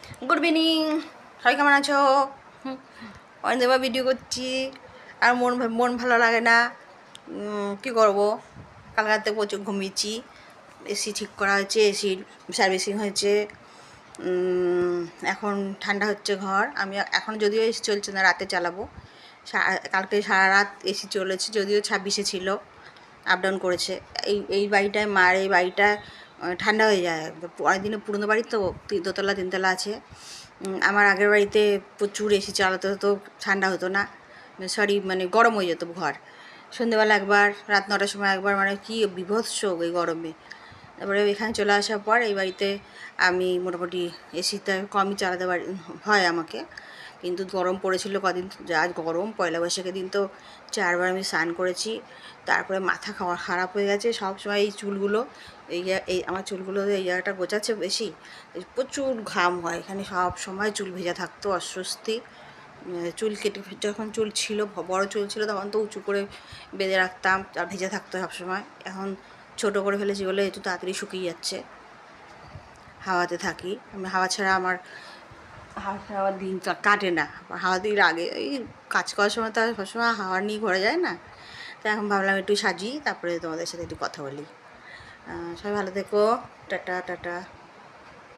Good evening, সবাই কেমন আছো? অনেকদিন ভিডিও করছি আর মন ভালো লাগে না। কী করবো, কাল রাতে প্রচুর ঘুমিয়েছি। এসি ঠিক করা হয়েছে, এসির সার্ভিসিং হয়েছে। এখন ঠান্ডা হচ্ছে ঘর। আমি এখন যদিও এসি চলছে না, রাতে চালাবো। কালকে সারা রাত এসি চলেছে, যদিও 26-এ ছিল, আপ ডাউন করেছে। এই বাড়িটায়, মার এই বাড়িটা ঠান্ডা হয়ে যায়। অনেক দিনের পুরনো বাড়ি তো, দোতলা তিনতলা আছে। আমার আগের বাড়িতে প্রচুর এসি চালাতে হতো, ঠান্ডা হতো না, মানে গরম হয়ে যেত ঘর। সন্ধ্যেবেলা একবার, রাত 9টার সময় একবার, মানে কি বিভৎস এই গরমে। তারপরে এখানে চলে আসার পর এই বাড়িতে আমি মোটামুটি এসিতে কমই চালাতে পারি হয় আমাকে। কিন্তু গরম পড়েছিল কদিন, যা গরম! পয়লা বৈশাখের দিন তো 4বার আমি স্নান করেছি। তারপরে মাথা খারাপ হয়ে গেছে সব সময়। এই চুলগুলো, এই আমার চুলগুলো এই জায়গাটা গোছাচ্ছে বেশি, প্রচুর ঘাম হয় এখানে, সব সময় চুল ভেজা থাকতো, অস্বস্তি। চুল কেটে, যখন চুল ছিল, বড় চুল ছিল, তখন তো উঁচু করে বেঁধে রাখতাম আর ভেজা থাকতো সবসময়। এখন ছোটো করে ফেলেছি বলে একটু তাড়াতাড়ি শুকিয়ে যাচ্ছে। হাওয়াতে থাকি আমি, হাওয়া ছাড়া আমার দিন কাটে না। হাওয়া দিন আগে এই কাজ করার সময় তো আর সবসময় হাওয়া নিয়ে ঘরে যায় না। তো এখন ভাবলাম একটু সাজি, তারপরে তোমাদের সাথে একটু কথা বলি। সবাই ভালো থেকো। Tata tata.